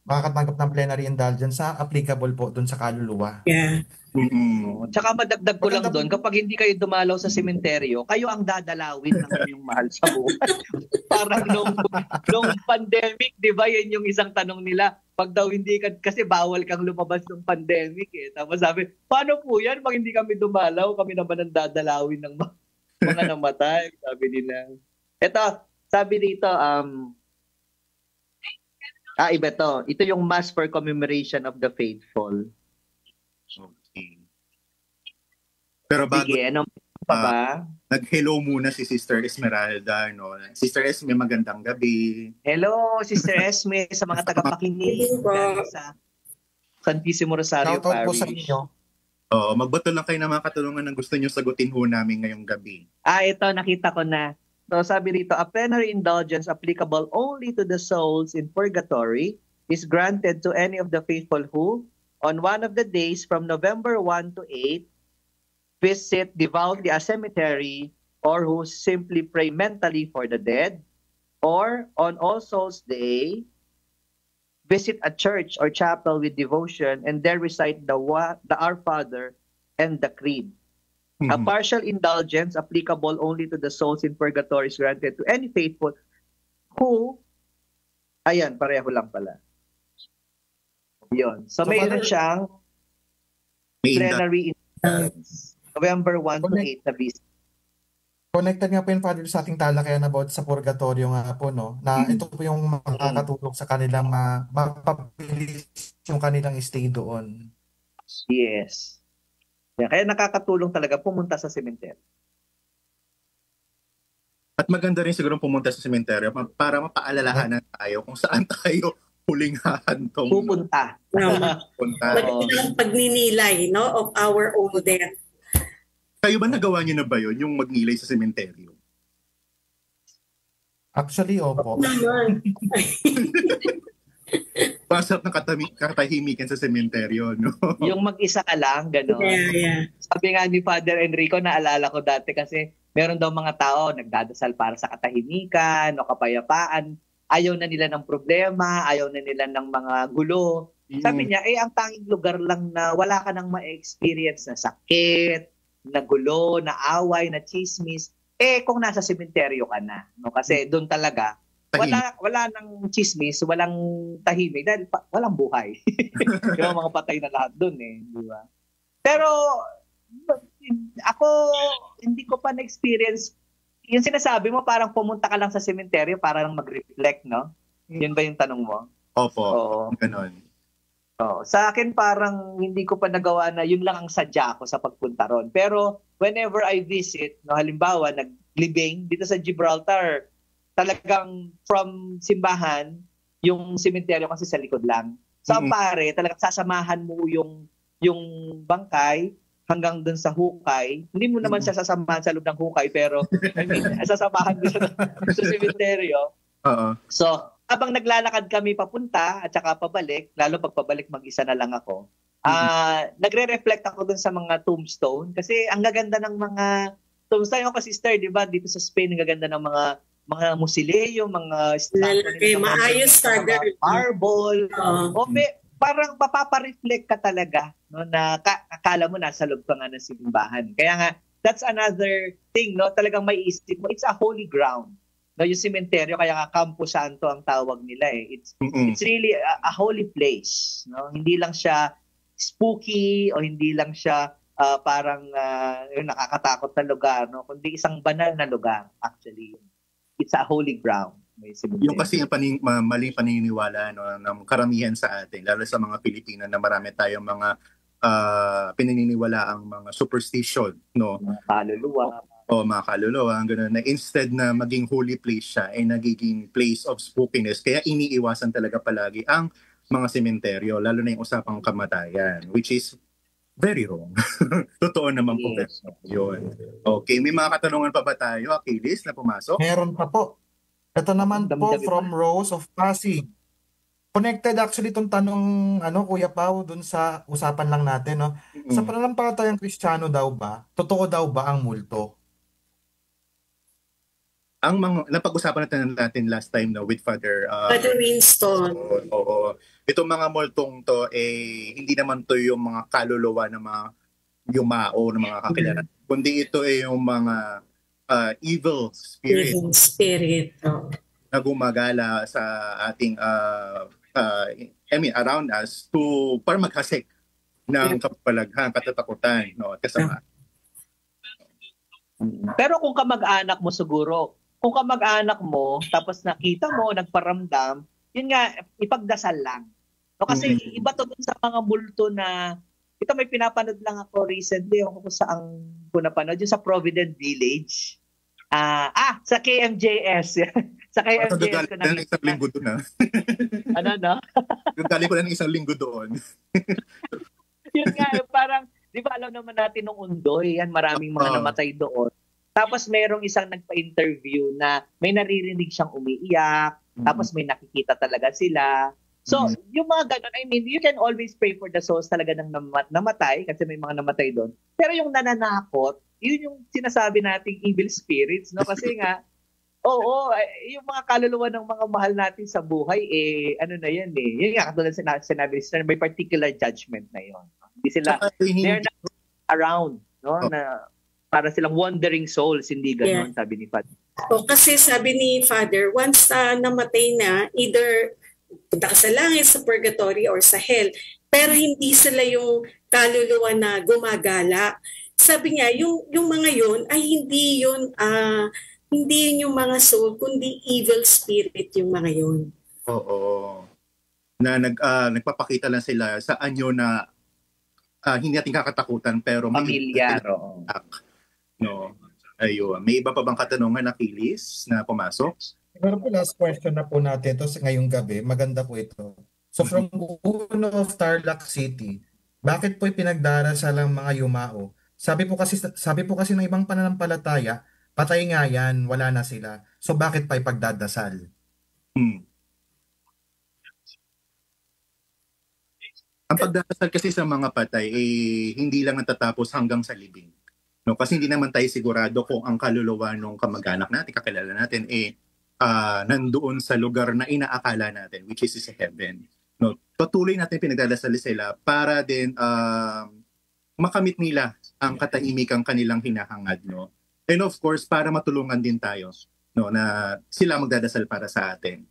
makakatanggap ng plenary indulgence na applicable po dun sa kaluluwa. Yeah. Tsaka madagdag ko lang doon, kapag hindi kayo dumalaw sa sementeryo, kayo ang dadalawin ng inyong mahal sa buhay. Parang nung pandemic, di ba, yan yung isang tanong nila. Pag daw hindi ka, kasi bawal kang lumabas ng pandemic eh. Tapos sabi, paano po yan? Pag hindi kami dumalaw, kami naman ang dadalawin ng mga namatay. Sabi nila. Ito, sabi dito, iba to. Ito yung Mass for Commemoration of the Faithful. Okay. Pero bago, Sige, ano pa ba? nag-hello muna si Sister Esmeralda. No? Sister Esme, magandang gabi. Hello, Sister Esme, sa mga tagapakinig Hello po. dyan sa Santissimo Rosario Shoutout po sa Parish. inyo. Magbato lang kayo ng mga katanungan na gusto nyo sagutin ho namin ngayong gabi. Ito, nakita ko na. So, sabi rito, a plenary indulgence applicable only to the souls in purgatory is granted to any of the faithful who, on one of the days from November 1 to 8, visit devoutly a cemetery, or who simply pray mentally for the dead, or on All Souls Day, visit a church or chapel with devotion and there recite the Our Father and the Creed. A partial indulgence applicable only to the souls in purgatory is granted to any faithful who, ayan, pareho lang pala. Yun. So, So, mayroon Father, siyang plenary indulgence. November 1 to 8 na visit. Connected nga po yung Father sa ating talakayan about sa purgatorio nga po, no? Na ito po yung makakatulong sa kanilang mapabilis yung kanilang stay doon. Yes. Yan. Kaya nakakatulong talaga pumunta sa sementeryo. At maganda rin siguro pumunta sa sementeryo para mapaalalahanan tayo kung saan tayo huling hahantong Pupunta. punta. Magandang pagninilay, no, of our own death. Kayo ba nagawa niyo na ba yun, yung magnilay sa sementeryo? Actually, opo. Naman. Pasap ng katahimikan sa sementeryo, no? Yung mag-isa ka lang, gano'n. Yeah. Sabi nga ni Father Enrico, naalala ko dati kasi meron daw mga tao nagdadasal para sa katahimikan o kapayapaan. Ayaw na nila ng problema, ayaw na nila ng mga gulo. Sabi niya, ang tanging lugar lang na wala ka nang ma-experience na sakit, na gulo, na away, na chismis, kung nasa sementeryo ka na. No? Kasi doon talaga, wala nang chismis, walang tahimik, dahil walang buhay. Yung mga patay na lahat doon di ba? Pero, ako, hindi ko pa na-experience, yung sinasabi mo, parang pumunta ka lang sa sementeryo para lang mag-reflect, no? Yun ba yung tanong mo? Opo, Oo. ganon. Sa akin parang hindi ko pa nagawa na yun lang ang sadya ko sa pagpunta ron. Pero whenever I visit, no, halimbawa naglibing dito sa Gibraltar, talagang from simbahan, yung sementeryo kasi sa likod lang. So pare, talagang sasamahan mo yung bangkay hanggang dun sa hukay. Hindi mo naman siya sasamahan sa loob ng hukay, pero I mean, sasamahan mo siya sa sementeryo. So, habang naglalakad kami papunta at saka pabalik, lalo pag pabalik mag-isa na lang ako, nagre-reflect ako dun sa mga tombstone kasi ang gaganda ng mga tombstone. Yung sister, di ba, dito sa Spain, ang gaganda ng mga musileo, mga lalaki, maayos Father. Marble. Parang mapapareflect ka talaga, no, na akala mo nasa loob ka nga ng simbahan. Kaya nga, that's another thing, no, talagang may isip mo, it's a holy ground. No, yung sementeryo, kaya nga Campo Santo ang tawag nila It's really a holy place. No? Hindi lang siya spooky o hindi lang siya parang nakakatakot na lugar. No? Kundi isang banal na lugar, actually. It's a holy ground. Yung kasi yung maling paniniwala ng karamihan sa atin, lalo sa mga Pilipino na marami tayong mga pinaniniwala ang mga superstition. No? Mga kaluluwa. o mga kaluluwa, gano'n, na instead na maging holy place siya, ay nagiging place of spookiness. Kaya iniiwasan talaga palagi ang mga sementeryo, lalo na yung usapang kamatayan, which is very wrong. Totoo naman po Yes. yun. Okay, may mga katanungan pa ba tayo, Achilles, na pumasok? Meron pa po. Ito naman po Damdamin from Rose of Pasig. Connected actually itong tanong, Kuya Pao, dun sa usapan lang natin, no? Sa pananampalatayang Kristiyano daw ba, totoo daw ba ang multo? Ang mga napag-usapan natin last time with Father Father Winston. oo. Itong mga multong to hindi naman to yung mga kaluluwa ng mga yumao ng mga kakilala. Kundi ito yung mga evil spirit Evil spirit. Oh. na gumagala sa ating around us para maghasik ng kapalaghan, katatakutan, no, at kasama. Pero kung kamag-anak mo siguro, kung kamag-anak mo, tapos nakita mo, nagparamdam, yun nga, ipagdasal lang. No, kasi iba to dun sa mga multo na, ito may pinapanood lang ako recently, kung saan ko napanood, yung sa Provident Village. Sa KMJS. Sa KMJS ko nakita. Isang linggo doon, ha? No? Galing ko lang isang linggo doon. Yun nga, parang, di ba alam naman natin nung Undoy, yan, maraming mga namatay doon. Tapos merong isang nagpa-interview na may naririnig siyang umiiyak, tapos may nakikita talaga sila. So, yung mga ganun, I mean, you can always pray for the souls talaga ng namatay, kasi may mga namatay doon. Pero yung nananakot, yun yung sinasabi nating evil spirits, no? Kasi nga, yung mga kaluluwa ng mga mahal natin sa buhay, ano na yan eh. Yun nga, katulad sinabi, may particular judgment na yun. Hindi sila, they're not around, no? Na para silang wandering souls, hindi gano'n, sabi ni Father. Kasi sabi ni Father, once namatay na, either punta ka sa langit, sa purgatory, or sa hell, pero hindi sila yung kaluluwa na gumagala. Sabi niya, yung mga yun ay hindi yun yung mga soul, kundi evil spirit yung mga yun. Oo. Na nagpapakita lang sila sa anyo na hindi natin kakatakutan, pero pamilyar. No. Ayun. May iba pa bang katanungan, Achilles, na pumasok? Siguro po last question na po natin ito sa ngayong gabi. Maganda po ito. So from Uno of Tarlac City, bakit po ipinagdarasal ang mga yumao? Sabi po kasi ng ibang pananampalataya, patay nga yan, wala na sila. So bakit pa ipagdadasal? Ang pagdadasal kasi sa mga patay hindi lang natatapos hanggang sa libing. No, kasi hindi naman tayo sigurado kung ang kaluluwa ng kamag-anak natin, kakilala natin, nandoon sa lugar na inaakala natin, which is sa heaven. No, patuloy natin pinagdadasal sila para din makamit nila ang katahimikang kanilang hinahangad. No? And of course, para matulungan din tayo, no, na sila magdadasal para sa atin.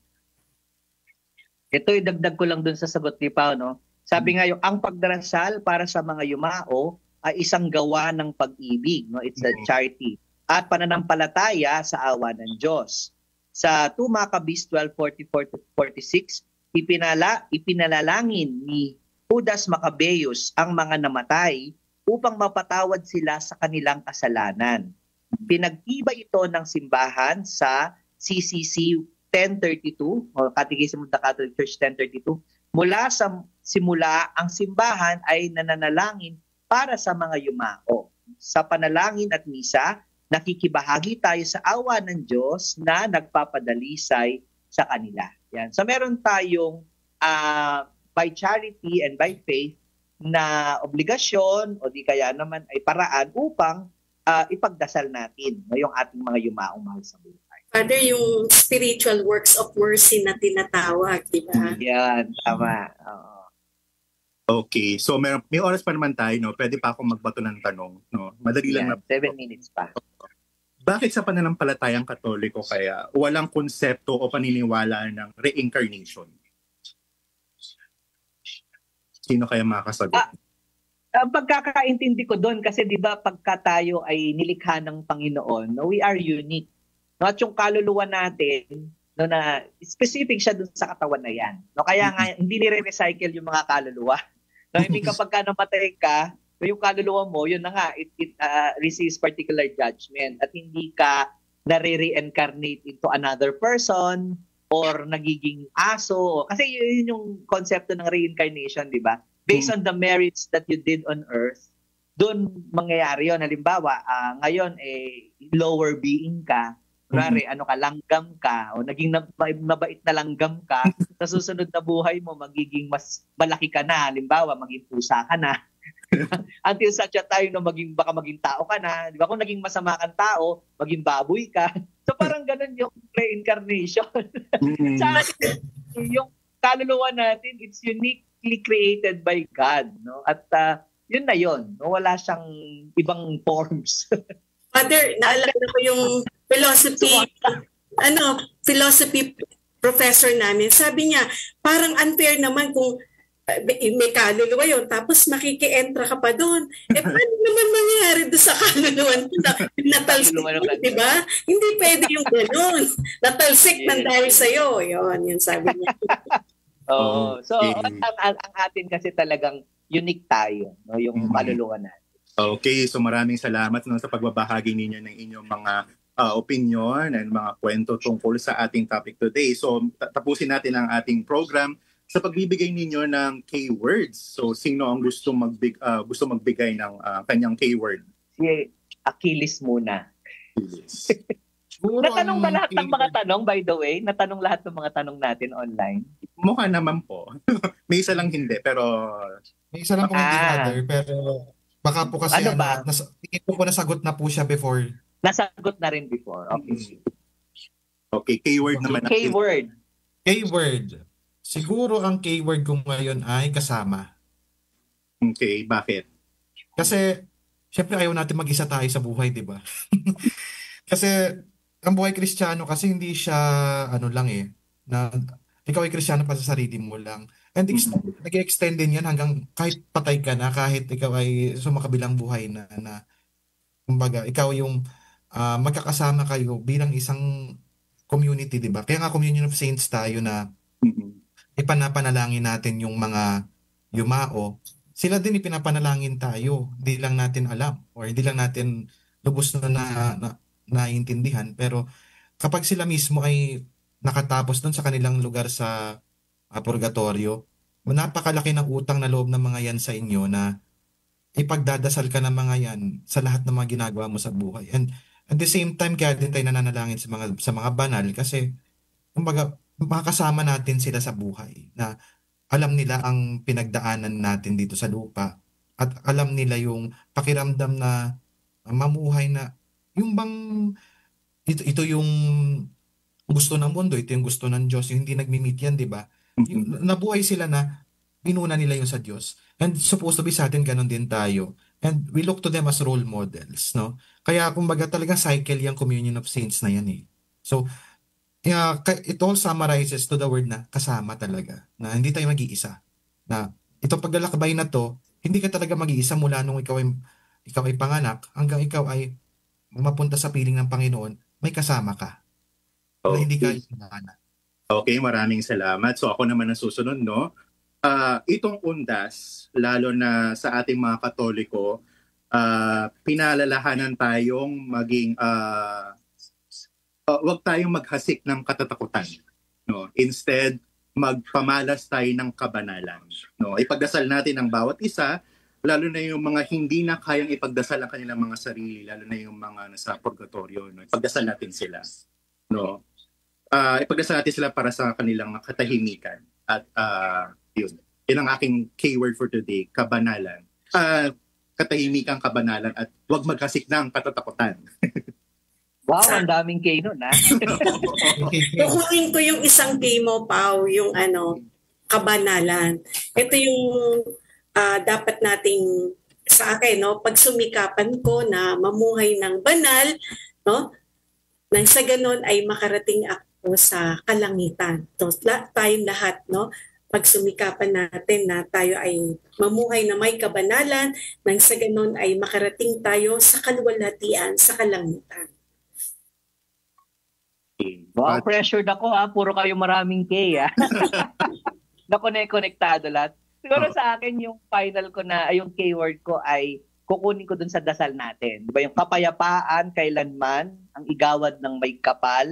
Ito, idagdag ko lang dun sa sagot ni Pao, no? Sabi nga yung, ang pagdarasal para sa mga yumao, ay isang gawa ng pag-ibig, no? It's a charity. At pananampalataya sa awa ng Diyos. Sa 2 Maccabees 12:44-46, ipinalalangin ni Judas Maccabeus ang mga namatay upang mapatawad sila sa kanilang kasalanan. Pinagtibay ito ng simbahan sa CCC 1032, o Catechism of the Catholic Church 1032. Mula sa simula, ang simbahan ay nananalangin para sa mga yumao. Sa panalangin at misa, nakikibahagi tayo sa awa ng Diyos na nagpapadalisay sa kanila. Yan. So meron tayong by charity and by faith na obligasyon o di kaya naman ay paraan upang ipagdasal natin yung ating mga yumaong mahal sa buhay. Father, yung spiritual works of mercy na tinatawag, di ba? Yan, tama. Okay, so may oras pa naman tayo, no? Pwede pa akong magbato ng tanong, no? Madali lang na. 7 minutes pa. Bakit sa pananampalatayang Katoliko kaya walang konsepto o paniniwala ng reincarnation? Sino kaya makakasagot? Pagkakaintindi ko doon, kasi di ba pagka tayo ay nilikha ng Panginoon, no, we are unique. No, at yung kaluluwa natin, no, na specific siya doon sa katawan na yan. No, kaya nga hindi nire-recycle yung mga kaluluwa. No, I mean, kapag ka namatay ka, yung kaluluwa mo, yun na nga, it receives particular judgment at hindi ka nare-reincarnate into another person or nagiging aso. Kasi yun yung konsepto ng reincarnation, di ba? Based on the merits that you did on earth, doon mangyayari yun. Halimbawa, ngayon, lower being ka, kunwari, langgam ka, o naging mabait na langgam ka, sa susunod na buhay mo, magiging mas malaki ka na. Halimbawa, maging pusa ka na. Until such a time na baka maging tao ka na. Di ba? Kung naging masama kang tao, maging baboy ka. So parang ganun yung reincarnation. Sa atin, yung kaluluwa natin, it's uniquely created by God. No? At yun na yun. No? Wala siyang ibang forms. Father, naalala ko yung philosophy professor namin. Sabi niya, parang unfair naman kung may kaluluwa yun, tapos makiki-entra ka pa doon. Paano naman mangyayari doon sa kaluluwa natalsik mo, di ba? Hindi pwede yung gano'n. Natalsik ng dahil sa'yo. Yun sabi niya. So, ang atin kasi talagang unique tayo, no? Yung kaluluwa natin. Okay, so maraming salamat sa pagbabahagi ninyo ng inyong mga opinion and mga kwento tungkol sa ating topic today. So, tapusin natin ang ating program sa pagbibigay ninyo ng keywords. So, sino ang gusto magbigay ng kanyang keyword? Si Achilles muna. Yes. Natanong ba lahat ng mga tanong, by the way? Natanong lahat ng mga tanong natin online? Mukha naman po. May isa lang hindi, pero... May isa lang po hindi, Father, pero baka po kasi tingin ko nasagot na po siya before. Nasagot na rin before. Okay. Okay, keyword naman. Keyword. Siguro ang keyword ko ngayon ay kasama. Okay, bakit? Kasi, syempre ayaw natin mag-isa tayo sa buhay, di ba? Kasi, ang buhay Kristiyano kasi hindi siya, na ikaw ay Kristiyano pa sa sarili mo lang. And nag-extend din yan hanggang kahit patay ka na, kahit ikaw ay sumakabilang buhay na kumbaga, ikaw yung magkakasama kayo bilang isang community, di ba? Kaya nga Communion of Saints tayo na ipanapanalangin natin yung mga yumao. Sila din ipinapanalangin tayo. Hindi lang natin alam or hindi lang natin lubos na naiintindihan. Pero kapag sila mismo ay nakatapos doon sa kanilang lugar sa purgatorio, napakalaki ng utang na loob ng mga yan sa inyo na ipagdadasal ka ng mga yan sa lahat ng mga ginagawa mo sa buhay. And at the same time, kaya din tayo nananalangin sa mga banal kasi kumbaga makakasama natin sila sa buhay na alam nila ang pinagdaanan natin dito sa lupa at alam nila yung pakiramdam na mamuhay na yung bang ito yung gusto ng mundo, ito yung gusto ng Diyos, yung hindi nagmi-meet yan, di ba? Yung nabuhay sila na binuna nila yung sa Diyos. And supposed to be sa atin ganun din tayo. And we look to them as role models, no? Kaya kumbaga talagang cycle yung Communion of Saints na yan eh. So, it all summarizes to the word na kasama talaga. Na hindi tayo mag-iisa. Na itong paglalakbay na to, hindi ka talaga mag-iisa mula nung ikaw ay panganak hanggang ikaw ay mapunta sa piling ng Panginoon, may kasama ka. Na hindi ka isinana. Okay, maraming salamat. So ako naman ang susunod, no? Itong undas, lalo na sa ating mga Katoliko, pinalalahanan tayong maging wag tayong maghasik ng katatakutan, no? Instead, magpamalas tayo ng kabanalan, no? Ipagdasal natin ang bawat isa, lalo na yung mga hindi na kayang ipagdasal ang kanilang mga sarili, lalo na yung mga nasa purgatorio, no? Ipagdasal natin sila, no? Ipagdasal natin sila para sa kanilang katahimikan. At yun ang aking keyword for today, kabanalan. Katahimikan, kabanalan, at wag maghasik ng katatakutan. Wow, ang daming K nun, ha? Kukunin ko yung isang K mo, Pao, yung kabanalan. Ito yung dapat nating, sa akin, no, pagsumikapan ko na mamuhay ng banal, no, nang sa ganon ay makarating ako sa kalangitan. So, tayong lahat, no, pagsumikapan natin na tayo ay mamuhay na may kabanalan, nang sa ganon ay makarating tayo sa kaluwalhatian, sa kalangitan. Wow, pressured ako ha. Puro kayo maraming K ha. Nakonektado lahat. Siguro Oo. sa akin yung final ko na, yung keyword ko ay kukunin ko dun sa dasal natin. Di ba yung kapayapaan kailanman ang igawad ng may kapal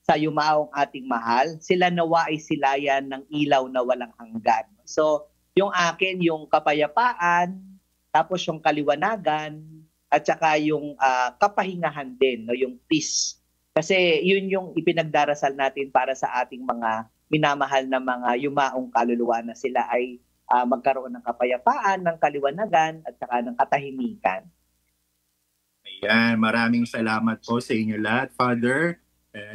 sa yumaong ating mahal. Sila nawa ay silayan ng ilaw na walang hanggan. So, yung akin, yung kapayapaan, tapos yung kaliwanagan, at saka yung kapahingahan din, no, yung peace. Kasi yun yung ipinagdarasal natin para sa ating mga minamahal na mga yumaong kaluluwa na sila ay magkaroon ng kapayapaan, ng kaliwanagan, at saka ng katahimikan. Ayan, maraming salamat po sa inyo lahat, Father,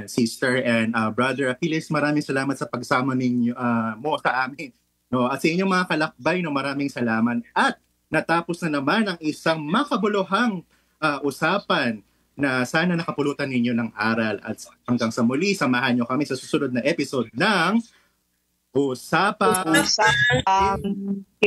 Sister, and Brother Achilles. Maraming salamat sa pagsama ninyo mo sa amin. No, at sa inyong mga kalakbay, no, maraming salamat. At natapos na naman ang isang makabuluhang usapan na sana nakapulutan ninyo ng aral. At hanggang sa muli, samahan nyo kami sa susunod na episode ng Usapang K.